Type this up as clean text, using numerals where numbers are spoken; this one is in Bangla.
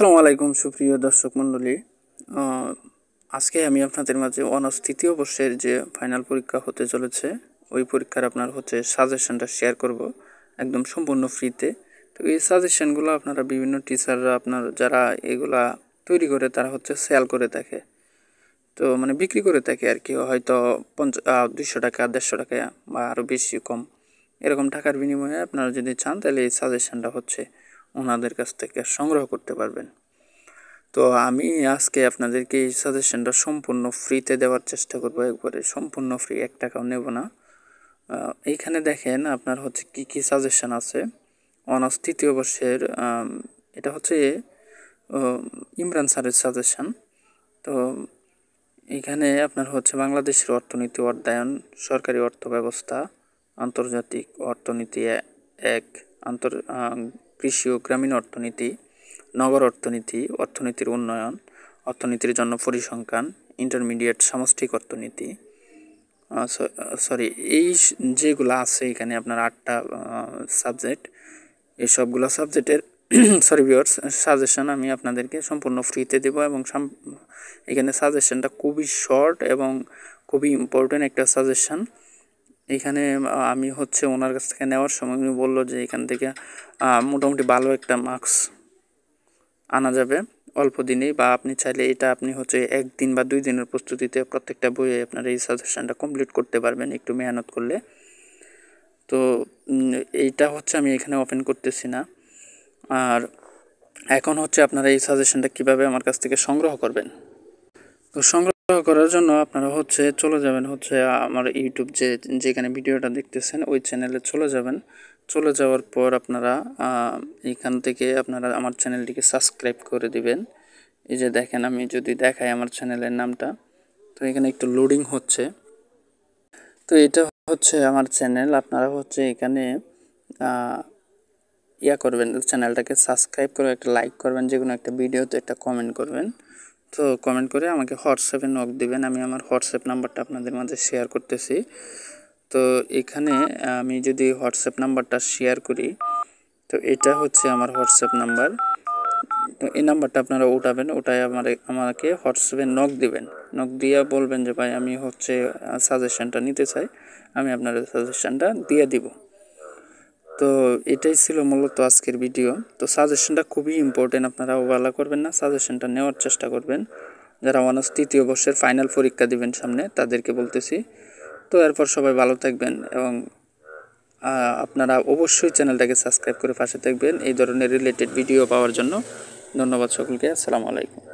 আসসালামু আলাইকুম সুপ্রিয় দর্শক মণ্ডলী। আজকে আমি আপনাদের মাঝে অনার্স তৃতীয় বর্ষের যে ফাইনাল পরীক্ষা হতে চলেছে ওই পরীক্ষার আপনার সাজেশনটা শেয়ার করব একদম সম্পূর্ণ ফ্রিতে। তো এই সাজেশনগুলো আপনারা বিভিন্ন টিচাররা আপনার যারা এগুলা তৈরি করে তারা সেল করে থাকে, তো মানে বিক্রি করে থাকে আর কি, হয়তো 200 টাকা 150 টাকা বা আরও বেশি কম এরকম টাকার বিনিময়ে আপনারা যদি চান তাহলে এই সাজেশনটা ওনাদের কাছ থেকে সংগ্রহ করতে পারবেন। তো আমি আজকে আপনাদেরকে এই সাজেশনটা সম্পূর্ণ ফ্রিতে দেওয়ার চেষ্টা করব, একবারে সম্পূর্ণ ফ্রি, 1 টাকাও নেব না। এইখানে দেখেন আপনার কি কি সাজেশন আছে অনার্স তৃতীয় বর্ষের। এটা ইমরান স্যারের সাজেশন। তো এইখানে আপনার বাংলাদেশের অর্থনীতি অধ্যয়ন, সরকারি অর্থ ব্যবস্থা, আন্তর্জাতিক অর্থনীতি 1, কৃষি ও গ্রামীণ অর্থনীতি, নগর অর্থনীতি, অর্থনীতির উন্নয়ন, অর্থনীতির জন্য পরিসংখ্যান, ইন্টারমিডিয়েট সামষ্টিক অর্থনীতি, এই যেগুলো আছে এখানে আপনার 8টা সাবজেক্ট। এই সবগুলো সাবজেক্টের ভিউয়ার্স সাজেশন আমি আপনাদেরকে সম্পূর্ণ ফ্রিতে দেব, এবং এখানে সাজেশনটা খুবই শর্ট এবং খুবই ইম্পর্টেন্ট একটা সাজেশন। এখানে আমি ওনার কাছ থেকে নেওয়ার সময় উনি বললো যে এখান থেকে মোটামুটি ভালো একটা মার্কস আনা যাবে অল্প দিনেই, বা আপনি চাইলে এটা আপনি 1 দিন বা 2 দিনের প্রস্তুতিতে প্রত্যেকটা বইয়ে আপনার এই সাজেশনটা কমপ্লিট করতে পারবেন একটু মেহনত করলে। তো এইটা আমি এখানে ওপেন করতেছি না। আর এখন আপনারা এই সাজেশনটা কিভাবে আমার কাছ থেকে সংগ্রহ করবেন। তো সংগ্রহ করার জন্য আপনারা চলে যাবেন আমার ইউটিউব যেখানে ভিডিওটা দেখতেছেন ওই চ্যানেলে চলে যাবেন। চলে যাওয়ার পর আপনারা এখান থেকে আপনারা আমার চ্যানেলটিকে সাবস্ক্রাইব করে দিবেন। এই যে দেখেন, আমি যদি দেখাই আমার চ্যানেলের নামটা, তো এখানে একটু লোডিং হচ্ছে। তো এটা আমার চ্যানেল। আপনারা এখানে করবেন, চ্যানেলটাকে সাবস্ক্রাইব করে একটা লাইক করবেন, যে কোনো একটা ভিডিওতে একটা কমেন্ট করবেন। তো কমেন্ট করে আমাকে হোয়াটসঅ্যাপে নক দিবেন, আমি আমার হোয়াটসঅ্যাপ নাম্বারটা আপনাদের মাঝে শেয়ার করতেছি। তো এখানে আমি যদি হোয়াটসঅ্যাপ নাম্বারটা শেয়ার করি, তো এটা আমার হোয়াটসঅ্যাপ নাম্বার। তো এই নাম্বারটা আপনারা উঠাবেন, ওটাই আমাকে হোয়াটসঅ্যাপে নক দিবেন। নক দিয়ে বলবেন যে ভাই আমি সাজেশনটা নিতে চাই, আমি আপনার সাজেশনটা দিয়ে দিব। তো এটাই ছিল মূলত আজকের ভিডিও। তো সাজেশনটা খুবই ইম্পর্টেন্ট, আপনারা অবহেলা করবেন না, সাজেশনটা নেওয়ার চেষ্টা করবেন। যারা অনার্স তৃতীয় বর্ষের ফাইনাল পরীক্ষা দিবেন সামনে, তাদেরকে বলতেছি। তো এরপর সবাই ভালো থাকবেন, এবং আপনারা অবশ্যই চ্যানেলটাকে সাবস্ক্রাইব করে পাশে থাকবেন এই ধরনের রিলেটেড ভিডিও পাওয়ার জন্য। ধন্যবাদ সকলকে। আসসালামু আলাইকুম।